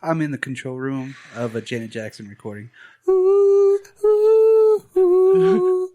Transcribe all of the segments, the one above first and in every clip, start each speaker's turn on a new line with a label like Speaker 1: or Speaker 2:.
Speaker 1: I'm in the control room of a Janet Jackson recording. Ooh, ooh, ooh.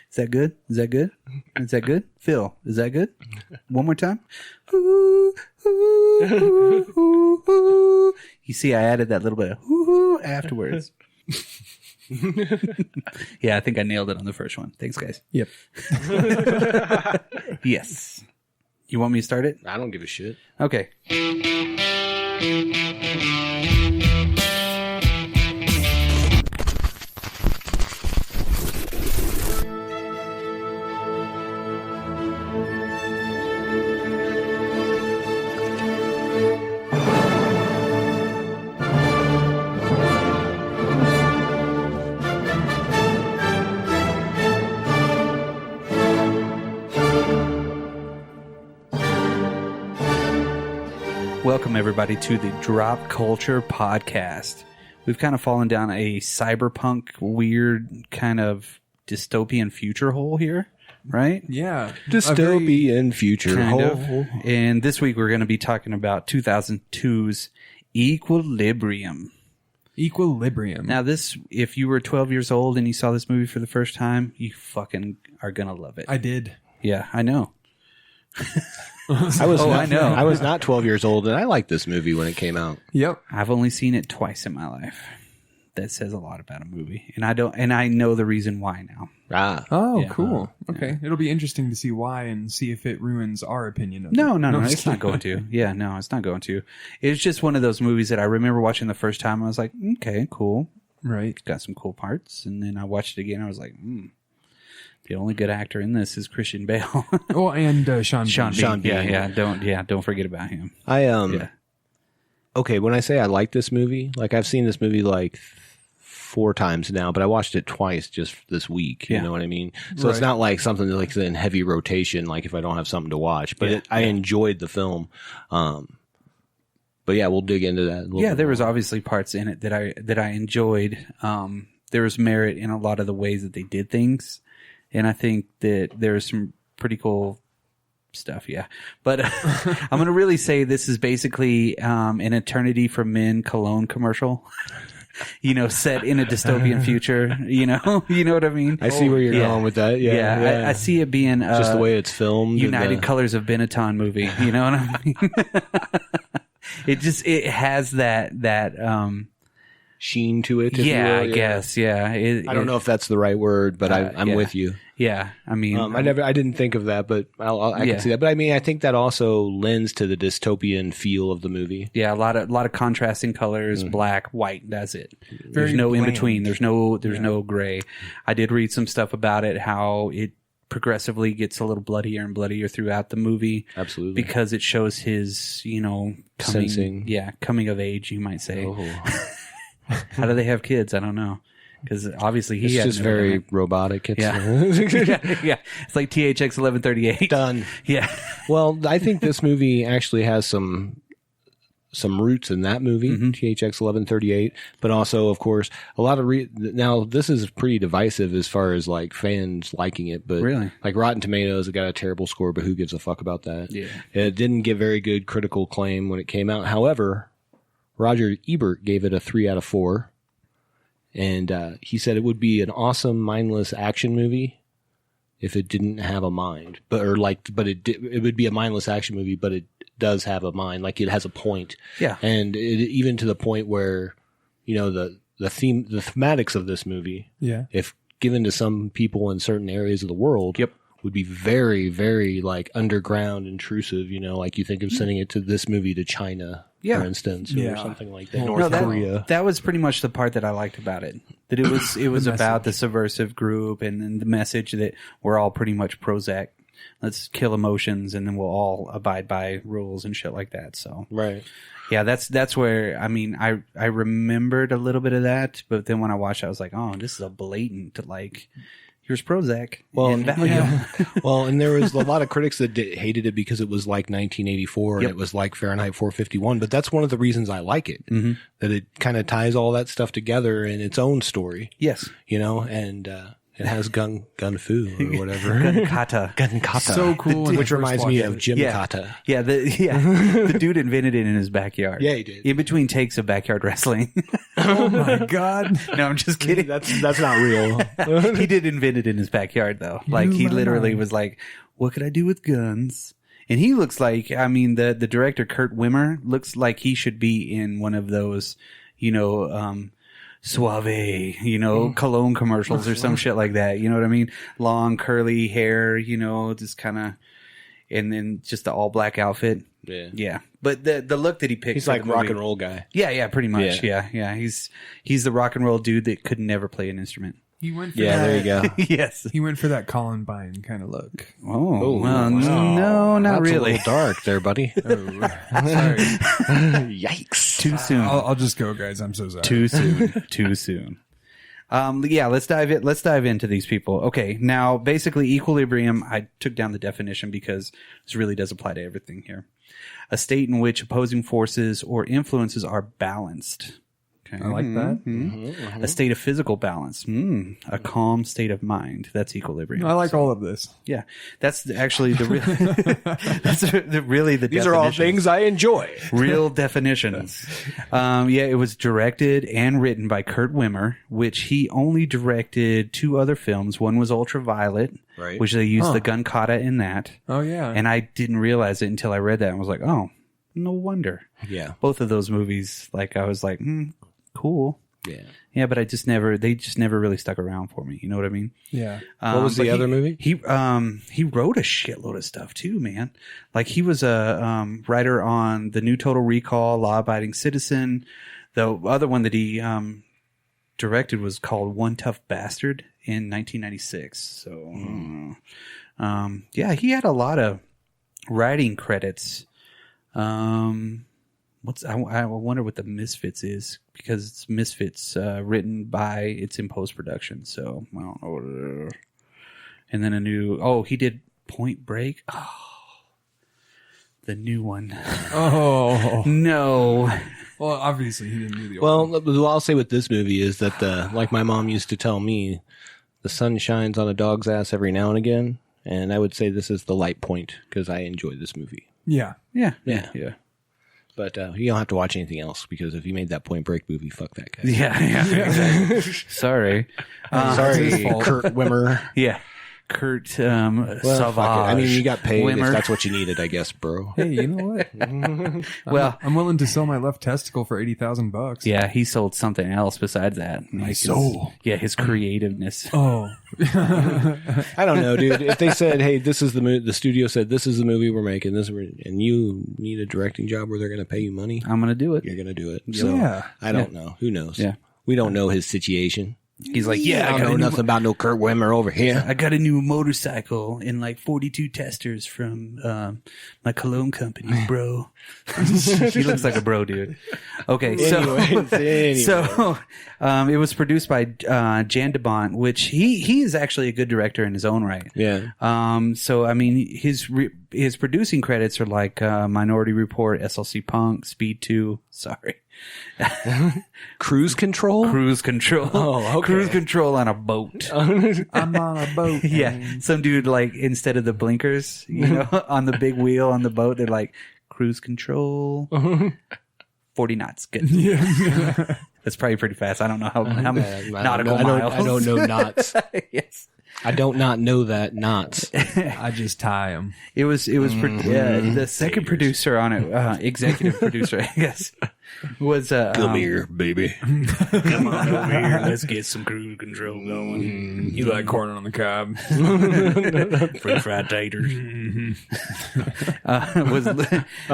Speaker 1: Is that good? Is that good? Is that good? Phil, is that good? One more time. Ooh, ooh, ooh, ooh, ooh. You see, I added that little bit of ooh afterwards. Yeah, I think I nailed it on the first one. Thanks, guys.
Speaker 2: Yep.
Speaker 1: Yes. You want me to start it?
Speaker 3: I don't give a shit.
Speaker 1: Okay. Welcome, everybody, to the Drop Culture Podcast. We've kind of fallen down a cyberpunk, weird, kind of dystopian future hole here, right?
Speaker 2: Yeah.
Speaker 3: Dystopian future
Speaker 1: Kind
Speaker 3: hole.
Speaker 1: of. And this week we're going to be talking about 2002's Equilibrium.
Speaker 2: Equilibrium.
Speaker 1: Now, this, if you were 12 years old and you saw this movie for the first time, you fucking are going to love it.
Speaker 2: I did.
Speaker 1: Yeah, I know.
Speaker 3: I know.
Speaker 1: I
Speaker 3: I was not 12 years old, and I liked this movie when it came out.
Speaker 2: Yep.
Speaker 1: I've only seen it twice in my life. That says a lot about a movie, and I know the reason why now.
Speaker 3: Ah.
Speaker 2: Oh,
Speaker 1: Yeah.
Speaker 2: cool. Okay. It'll be interesting to see why and see if it ruins our opinion of it.
Speaker 1: No,
Speaker 2: I'm
Speaker 1: it's
Speaker 2: just
Speaker 1: not
Speaker 2: kidding.
Speaker 1: going to. Yeah, no, it's not going to. It's just one of those movies that I remember watching the first time. I was like, okay, cool,
Speaker 2: Right.
Speaker 1: got some cool parts, and then I watched it again. I was like, the only good actor in this is Christian Bale.
Speaker 2: Oh, and Sean
Speaker 1: Sean
Speaker 2: Bean.
Speaker 1: Bean. Don't forget about him.
Speaker 3: Okay, when I say I like this movie, like I've seen this movie like 4 times now, but I watched it twice just this week. You
Speaker 1: Yeah.
Speaker 3: know what I mean? So it's
Speaker 2: Right.
Speaker 3: not like something that's like in heavy rotation, like if I don't have something to watch. But I enjoyed the film. But yeah, we'll dig into that a little bit
Speaker 1: There was
Speaker 3: more.
Speaker 1: obviously parts in it that I enjoyed. There was merit in a lot of the ways that they did things, and I think that there was some pretty cool stuff. Yeah, but I'm going to really say this is basically an Eternity for Men cologne commercial. Set in a dystopian future. You know what I mean.
Speaker 3: I see where you're
Speaker 1: Yeah.
Speaker 3: going with that. Yeah.
Speaker 1: I see it being
Speaker 3: Just the way it's filmed.
Speaker 1: United Colors of Benetton movie. You know what I mean? It has that
Speaker 3: sheen to it. If
Speaker 1: yeah,
Speaker 3: you will.
Speaker 1: I guess. Yeah.
Speaker 3: I don't know if that's the right word, but I'm
Speaker 1: yeah.
Speaker 3: with you.
Speaker 1: Yeah. I mean,
Speaker 3: I didn't think of that, but I
Speaker 1: Yeah.
Speaker 3: can see that. But I mean, I think that also lends to the dystopian feel of the movie.
Speaker 1: yeah, a lot of contrasting colors, black, white. That's it. There's
Speaker 2: Very
Speaker 1: no in
Speaker 2: bland.
Speaker 1: between. There's no gray. I did read some stuff about it, how it progressively gets a little bloodier and bloodier throughout the movie.
Speaker 3: Absolutely.
Speaker 1: Because it shows his,
Speaker 3: Sensing.
Speaker 1: coming of age, you might say.
Speaker 3: Oh.
Speaker 1: How do they have kids? I don't know. Because obviously
Speaker 3: It's
Speaker 1: had
Speaker 3: just
Speaker 1: never
Speaker 3: very
Speaker 1: done
Speaker 3: robotic. It's
Speaker 1: it. yeah. It's like THX 1138.
Speaker 3: done.
Speaker 1: Yeah.
Speaker 3: Well, I think this movie actually has some roots in that movie,
Speaker 1: Mm-hmm.
Speaker 3: THX 1138, but also, of course, a lot of now this is pretty divisive as far as like fans liking it, but
Speaker 1: Really?
Speaker 3: like Rotten Tomatoes, it got a terrible score, but who gives a fuck about that?
Speaker 1: Yeah.
Speaker 3: It didn't get very good critical acclaim when it came out. However, Roger Ebert gave it a 3 out of 4. And he said it would be an awesome, mindless action movie if it didn't have a mind. But it would be a mindless action movie, but it does have a mind. Like it has a point.
Speaker 1: Yeah.
Speaker 3: And even to the point where, the thematics of this movie,
Speaker 2: Yeah.
Speaker 3: if given to some people in certain areas of the world,
Speaker 1: Yep.
Speaker 3: would be very, very like underground, intrusive. Like you think of sending it to this movie to China,
Speaker 1: Yeah.
Speaker 3: for instance, or
Speaker 2: Yeah.
Speaker 3: something like that.
Speaker 2: Well,
Speaker 3: North
Speaker 1: that,
Speaker 3: Korea.
Speaker 1: That was pretty much the part that I liked about it. That it was about the subversive group and then the message that we're all pretty much Prozac. Let's kill emotions and then we'll all abide by rules and shit like that. So
Speaker 3: Right.
Speaker 1: yeah, that's where I remembered a little bit of that, but then when I watched it, I was like, oh, this is a blatant like. Here's Prozac.
Speaker 3: Well,
Speaker 1: and Valium.
Speaker 3: yeah. Well, and there was a lot of critics that hated it because it was like 1984 and it was like Fahrenheit 451. But that's one of the reasons I like it, that it kind of ties all that stuff together in its own story.
Speaker 1: Yes.
Speaker 3: And It has gun fu or whatever.
Speaker 1: Gun kata.
Speaker 3: Gun kata.
Speaker 2: So cool. when I
Speaker 3: Which
Speaker 2: first
Speaker 3: reminds me
Speaker 2: watched
Speaker 3: of
Speaker 2: it.
Speaker 3: Jim
Speaker 1: Yeah.
Speaker 3: Kata.
Speaker 1: Yeah, the dude invented it in his backyard.
Speaker 3: Yeah, he did.
Speaker 1: In between takes of backyard wrestling.
Speaker 2: Oh my god.
Speaker 1: No, I'm just kidding.
Speaker 3: That's not real.
Speaker 1: He did invent it in his backyard, though. Like, he literally was like, what could I do with guns? And he looks like, I mean, the director, Kurt Wimmer, looks like he should be in one of those, Suave, cologne commercials or some shit like that. You know what I mean? Long, curly hair, just kind of, and then just the all black outfit.
Speaker 3: Yeah.
Speaker 1: Yeah. But the look that he picked.
Speaker 3: He's
Speaker 1: for
Speaker 3: like
Speaker 1: the
Speaker 3: rock
Speaker 1: movie-
Speaker 3: and roll guy.
Speaker 1: Yeah, pretty much. Yeah. He's the rock and roll dude that could never play an instrument.
Speaker 2: He went for
Speaker 3: Yeah,
Speaker 2: that.
Speaker 3: there you go.
Speaker 1: Yes.
Speaker 2: He went for that Columbine kind of look.
Speaker 1: Oh, well,
Speaker 3: wow.
Speaker 1: no, not
Speaker 3: That's
Speaker 1: really.
Speaker 3: a little dark there, buddy.
Speaker 2: Oh, sorry.
Speaker 3: Yikes.
Speaker 1: Too soon.
Speaker 2: I'll just go, guys. I'm so sorry.
Speaker 1: Too soon. Yeah, let's dive into these people. Okay, now basically equilibrium, I took down the definition because this really does apply to everything here. A state in which opposing forces or influences are balanced. Okay.
Speaker 2: I like that.
Speaker 1: A state of physical balance. A calm state of mind. That's equilibrium.
Speaker 2: I like all of this.
Speaker 1: Yeah, that's actually really the
Speaker 3: These are all things I enjoy.
Speaker 1: real definitions. It was directed and written by Kurt Wimmer, which he only directed 2 other films. One was Ultraviolet,
Speaker 3: Right.
Speaker 1: which they used the gun kata in that.
Speaker 2: Oh, yeah.
Speaker 1: And I didn't realize it until I read that and was like, oh, no wonder.
Speaker 3: Yeah.
Speaker 1: Both of those movies, like, I was like, cool.
Speaker 3: Yeah.
Speaker 1: Yeah, but they just never really stuck around for me. You know what I mean?
Speaker 2: yeah.
Speaker 3: What was
Speaker 1: But
Speaker 3: the other movie?
Speaker 1: He wrote a shitload of stuff too, man. Like, he was a writer on The New Total Recall, Law Abiding Citizen. The other one that he directed was called One Tough Bastard in 1996. So, he had a lot of writing credits. I wonder what the Misfits is, because it's Misfits written by, it's in post production. So I don't know. And then he did Point Break. Oh, the new one.
Speaker 2: Oh.
Speaker 1: No.
Speaker 2: Well, obviously he didn't do the old one.
Speaker 3: Well, what I'll say with this movie is that, like my mom used to tell me, the sun shines on a dog's ass every now and again. And I would say this is the light point because I enjoy this movie.
Speaker 2: Yeah.
Speaker 1: Yeah.
Speaker 3: But you don't have to watch anything else because if you made that Point Break movie, fuck that guy.
Speaker 1: Yeah. Exactly. Sorry.
Speaker 3: Sorry,
Speaker 2: his fault.
Speaker 3: Kurt Wimmer.
Speaker 1: Yeah. Kurt
Speaker 3: Well,
Speaker 1: Savage.
Speaker 3: fuck it. I mean, you got paid
Speaker 1: Wimmer.
Speaker 3: if that's what you needed, I guess, bro.
Speaker 2: Hey, you know what?
Speaker 1: Well,
Speaker 2: I'm willing to sell my left testicle for $80,000.
Speaker 1: yeah, he sold something else besides that. Like
Speaker 2: soul.
Speaker 1: His creativeness.
Speaker 2: Oh.
Speaker 3: I don't know, dude. If they said, "Hey, this is the studio said this is the movie we're making, and you need a directing job where they're going to pay you money,
Speaker 1: I'm gonna do it.
Speaker 3: you're going to do it." So
Speaker 2: Yeah.
Speaker 3: I don't know. Who knows?
Speaker 1: Yeah.
Speaker 3: We don't know his situation.
Speaker 1: He's like, yeah,
Speaker 3: I don't know nothing about no Kurt Wimmer over here.
Speaker 1: I got a new motorcycle and like 42 testers from my cologne company, bro. He looks like a bro, dude. Okay,
Speaker 3: Anyways.
Speaker 1: so it was produced by Jan de Bont, which he is actually a good director in his own right.
Speaker 3: Yeah.
Speaker 1: So I mean, his producing credits are like Minority Report, SLC Punk, Speed 2. Sorry.
Speaker 3: Cruise Control?
Speaker 1: Cruise Control.
Speaker 3: Oh, okay.
Speaker 1: Cruise Control on a boat.
Speaker 2: I'm on a boat.
Speaker 1: Yeah, some dude, like, instead of the blinkers, on the big wheel on the boat, they're like, cruise control, 40 knots. Good.
Speaker 2: Yeah.
Speaker 1: That's probably pretty fast. I don't know how nautical
Speaker 3: I
Speaker 1: miles.
Speaker 3: don't know knots.
Speaker 1: Yes.
Speaker 3: I don't not know that knots.
Speaker 2: I just tie them.
Speaker 1: It was the second producer on it, executive producer, I guess, was
Speaker 3: Come here, baby.
Speaker 1: Come on over here. Let's get some cruise control going.
Speaker 2: You like corn on the cob?
Speaker 1: French fried taters.
Speaker 3: All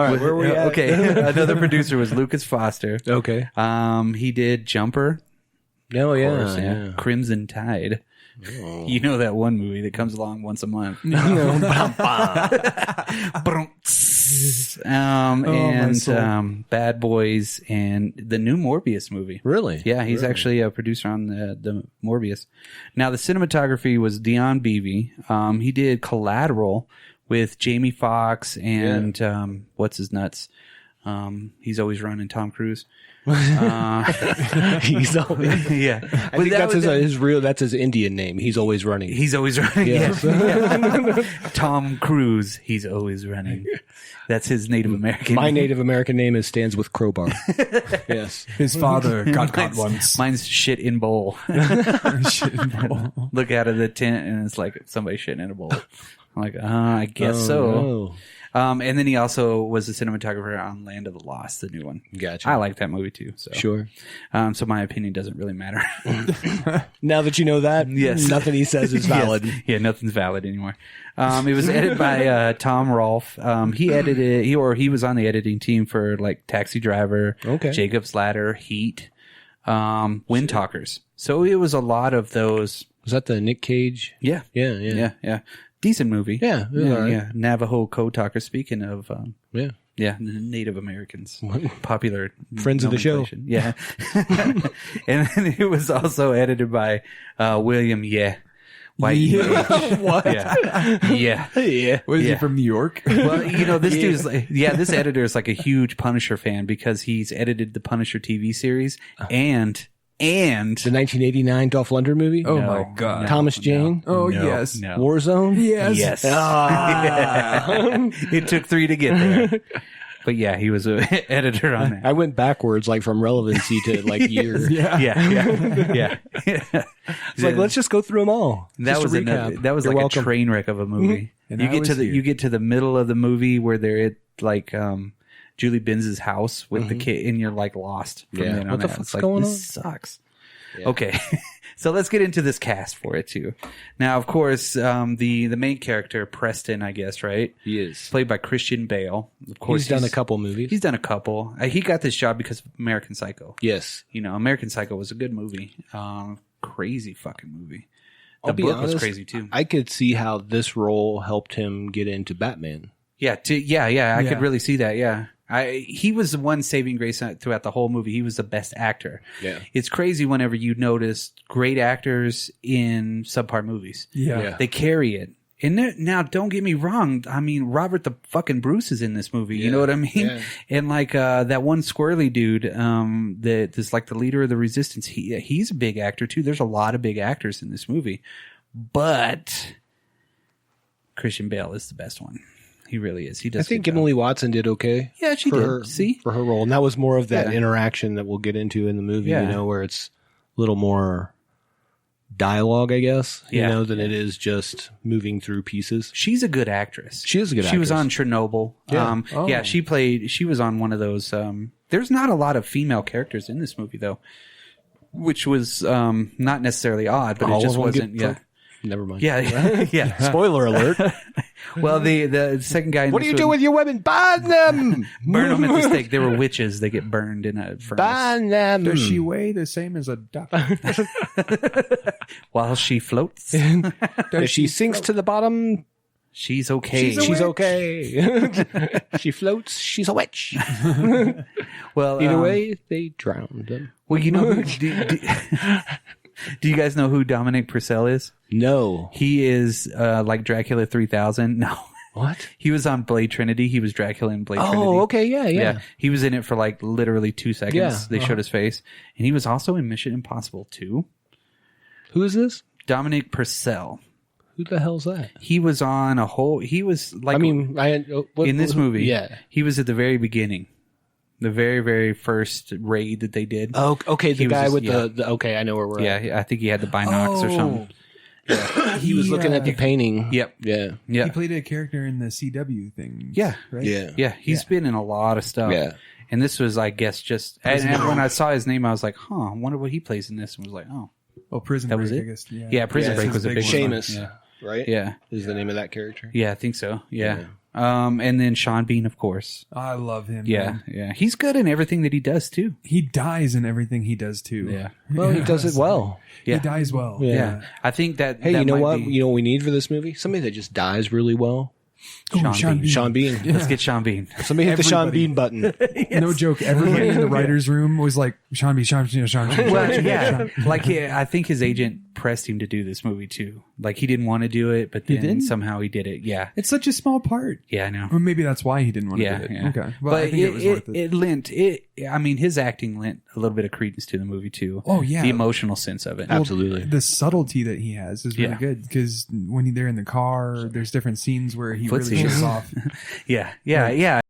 Speaker 3: right, where were we at?
Speaker 1: Okay, another producer was Lucas Foster.
Speaker 3: Okay.
Speaker 1: He did Jumper.
Speaker 3: Oh,
Speaker 1: Of
Speaker 3: yeah.
Speaker 1: course, yeah. Crimson Tide.
Speaker 3: Oh.
Speaker 1: You know that one movie that comes along once a month. Bad Boys and the new Morbius movie.
Speaker 3: Really?
Speaker 1: Yeah, he's actually a producer on the Morbius. Now, the cinematography was Dion Beebe. He did Collateral with Jamie Foxx and what's his nuts? He's always running. Tom Cruise.
Speaker 3: He's always,
Speaker 1: Yeah,
Speaker 3: I think that's that's his Indian name. He's always running.
Speaker 1: He's always running.
Speaker 3: Yes.
Speaker 1: Yeah. Tom Cruise. He's always running. That's his Native American.
Speaker 3: My Native American name is stands with crowbar. Yes.
Speaker 2: His father got caught once.
Speaker 1: Mine's shit in bowl.
Speaker 2: Shit in bowl.
Speaker 1: Look out of the tent and it's like somebody shitting in a bowl. I'm like, I guess so.
Speaker 3: No.
Speaker 1: And then he also was the cinematographer on Land of the Lost, the new one.
Speaker 3: Gotcha.
Speaker 1: I like that movie too. So.
Speaker 3: Sure.
Speaker 1: So my opinion doesn't really matter.
Speaker 3: Now that you know that,
Speaker 1: Yes.
Speaker 3: nothing he says is valid.
Speaker 1: Yes. Yeah, nothing's valid anymore. It was edited by Tom Rolfe. He was on the editing team for like Taxi Driver,
Speaker 3: Okay.
Speaker 1: Jacob's Ladder, Heat, Wind Talkers. So it was a lot of those.
Speaker 3: Was that the Nick Cage?
Speaker 1: Yeah.
Speaker 3: Yeah.
Speaker 1: Decent movie.
Speaker 3: Yeah, it was all right.
Speaker 1: Navajo code talker. Speaking of,
Speaker 3: Yeah.
Speaker 1: Native Americans, popular
Speaker 3: Friends of the show.
Speaker 1: nomenclature. Yeah. And then it was also edited by William White.
Speaker 3: What?
Speaker 1: Yeah.
Speaker 2: Was he
Speaker 1: Yeah.
Speaker 2: from New York?
Speaker 1: Well, this dude's like, this editor is like a huge Punisher fan because he's edited the Punisher TV series and
Speaker 3: The 1989 Dolph Lundgren movie?
Speaker 2: Oh
Speaker 1: No,
Speaker 2: my God.
Speaker 1: no.
Speaker 3: Thomas Jane?
Speaker 2: Oh,
Speaker 1: No,
Speaker 2: yes.
Speaker 1: no.
Speaker 3: Warzone?
Speaker 2: Yes.
Speaker 1: Yes.
Speaker 3: Ah.
Speaker 1: It took 3 to get there. But yeah, he was an editor on that.
Speaker 3: I went backwards, like from relevancy to like year.
Speaker 2: Yeah.
Speaker 1: Yeah.
Speaker 3: It's like, let's just go through them all.
Speaker 1: That
Speaker 3: Just
Speaker 1: was
Speaker 3: a recap.
Speaker 1: that was
Speaker 3: You're
Speaker 1: like
Speaker 3: welcome.
Speaker 1: a train wreck of a movie.
Speaker 2: And
Speaker 1: You
Speaker 2: I
Speaker 1: get
Speaker 2: was
Speaker 1: to
Speaker 2: here.
Speaker 1: you get to the middle of the movie where they're at like Julie Benz's house with the kid, and you're like lost. From
Speaker 3: Yeah.
Speaker 1: then on
Speaker 3: What the
Speaker 1: out.
Speaker 3: fuck's
Speaker 1: It's like,
Speaker 3: going
Speaker 1: this
Speaker 3: on?
Speaker 1: sucks. Okay, so let's get into this cast for it too. Now, of course, the main character Preston, I guess, right?
Speaker 3: He is.
Speaker 1: Played by Christian Bale. Of course,
Speaker 3: He's done a couple movies.
Speaker 1: He's done a couple. He got this job because of American Psycho.
Speaker 3: Yes.
Speaker 1: American Psycho was a good movie. Crazy fucking movie. The
Speaker 3: I'll be
Speaker 1: book
Speaker 3: honest,
Speaker 1: was crazy too.
Speaker 3: I could see how this role helped him get into Batman.
Speaker 1: Yeah, I
Speaker 2: Yeah.
Speaker 1: could really see that. Yeah, he was the one saving grace throughout the whole movie. He was the best actor.
Speaker 3: Yeah.
Speaker 1: It's crazy whenever you notice great actors in subpar movies.
Speaker 2: Yeah.
Speaker 1: They carry it. And now, don't get me wrong. I mean, Robert the fucking Bruce is in this movie. You know what I mean?
Speaker 3: Yeah.
Speaker 1: And like that one squirrely dude, that is like the leader of the resistance. He's a big actor too. There's a lot of big actors in this movie, but Christian Bale is the best one. He really is. He does.
Speaker 3: I think
Speaker 1: a good job.
Speaker 3: Emily Watson did okay.
Speaker 1: Yeah, she
Speaker 3: for
Speaker 1: did.
Speaker 3: Her,
Speaker 1: See?
Speaker 3: For her role. And that was more of that
Speaker 1: Yeah.
Speaker 3: interaction that we'll get into in the movie,
Speaker 1: Yeah.
Speaker 3: where it's a little more dialogue, I guess,
Speaker 1: Yeah.
Speaker 3: than it is just moving through pieces.
Speaker 1: She's a good actress.
Speaker 3: She is a good
Speaker 1: She was
Speaker 3: actress.
Speaker 1: on Chernobyl.
Speaker 3: Yeah.
Speaker 1: Yeah, she was on one of those. There's not a lot of female characters in this movie, though, which was not necessarily odd, but
Speaker 3: All
Speaker 1: it just
Speaker 3: of them
Speaker 1: wasn't.
Speaker 3: get Never mind.
Speaker 1: Yeah. Yeah.
Speaker 3: Spoiler alert.
Speaker 1: Well, the second guy. In
Speaker 3: What do
Speaker 1: this
Speaker 3: you do
Speaker 1: one-
Speaker 3: with your women? Burn them!
Speaker 1: Burn them at the stake. They were witches. They get burned in a furnace
Speaker 3: Burn them!
Speaker 2: Does she weigh the same as a duck?
Speaker 1: while she floats.
Speaker 3: If she sinks to the bottom,
Speaker 1: She's okay.
Speaker 3: she's okay. She floats, she's a witch.
Speaker 1: Well,
Speaker 3: Either way, they drowned them.
Speaker 1: Well, you know, do you guys know who Dominic Purcell is?
Speaker 3: No.
Speaker 1: He is like Dracula 3000. No.
Speaker 3: What?
Speaker 1: He was on Blade Trinity. He was Dracula in Blade Trinity.
Speaker 3: Oh, okay, yeah.
Speaker 1: Yeah. He was in it for like literally 2 seconds.
Speaker 3: Yeah,
Speaker 1: They showed his face. And he was also in Mission Impossible 2.
Speaker 3: Who is this?
Speaker 1: Dominic Purcell.
Speaker 3: Who the hell's that?
Speaker 1: He was on he was like, in this movie,
Speaker 3: yeah.
Speaker 1: he was at the very beginning. The very, very first raid that they did.
Speaker 3: Oh, okay, the
Speaker 1: He was
Speaker 3: guy
Speaker 1: just-
Speaker 3: with
Speaker 1: yeah.
Speaker 3: the okay, I know where we're at.
Speaker 1: Yeah, I think he had the binocs or something.
Speaker 3: He was looking at the painting.
Speaker 1: Yep.
Speaker 3: Yeah.
Speaker 1: Yeah.
Speaker 2: He played a character in the CW thing.
Speaker 1: Yeah.
Speaker 2: Right?
Speaker 1: Yeah, he's been in a lot of stuff.
Speaker 3: Yeah.
Speaker 1: And this was, I guess, just... And when I saw his name, I was like, I wonder what he plays in this. And was like, oh.
Speaker 2: Oh, Prison
Speaker 1: That
Speaker 2: Break,
Speaker 1: was it?
Speaker 2: I guess. Yeah,
Speaker 1: Yeah, Prison Break was a big one.
Speaker 3: Seamus,
Speaker 1: Yeah.
Speaker 3: right?
Speaker 1: Yeah.
Speaker 3: Is the name of that character?
Speaker 1: Yeah, I think so. Yeah. And then Sean Bean, of course.
Speaker 2: I love him.
Speaker 1: Yeah,
Speaker 2: man.
Speaker 1: yeah. He's good in everything that he does, too.
Speaker 2: He dies in everything he does, too.
Speaker 1: Yeah.
Speaker 3: Well, he does it well.
Speaker 1: Yeah.
Speaker 2: He dies well.
Speaker 3: Yeah.
Speaker 1: Yeah. I think that...
Speaker 3: Hey,
Speaker 1: that
Speaker 3: you know
Speaker 1: might
Speaker 3: what?
Speaker 1: be-
Speaker 3: You know what we need for this movie? Somebody that just dies really well.
Speaker 2: Sean Bean.
Speaker 3: Sean Bean.
Speaker 1: Let's get Sean Bean.
Speaker 3: Somebody hit the Sean
Speaker 2: Everybody.
Speaker 3: Bean button.
Speaker 2: No joke. Everybody in the writer's room was like, Sean Bean.
Speaker 1: Well, yeah, like I think his agent pressed him to do this movie too. Like he didn't want to do it, but then
Speaker 2: didn't?
Speaker 1: somehow he did it. Yeah,
Speaker 2: It's such a small part.
Speaker 1: yeah, I know.
Speaker 2: Or maybe that's why he didn't want to
Speaker 1: Yeah,
Speaker 2: do it.
Speaker 1: yeah.
Speaker 2: Okay. Well,
Speaker 1: But
Speaker 2: I think it was worth it.
Speaker 1: it lent it. I mean, his acting lent a little bit of credence to the movie too.
Speaker 2: Oh, yeah.
Speaker 1: the emotional sense of it.
Speaker 2: Well,
Speaker 3: Absolutely.
Speaker 2: The subtlety that he has is really
Speaker 1: Yeah.
Speaker 2: good because when they're in the car, there's different scenes where he
Speaker 1: Footsie.
Speaker 2: really shows off.
Speaker 1: Yeah, yeah, yeah.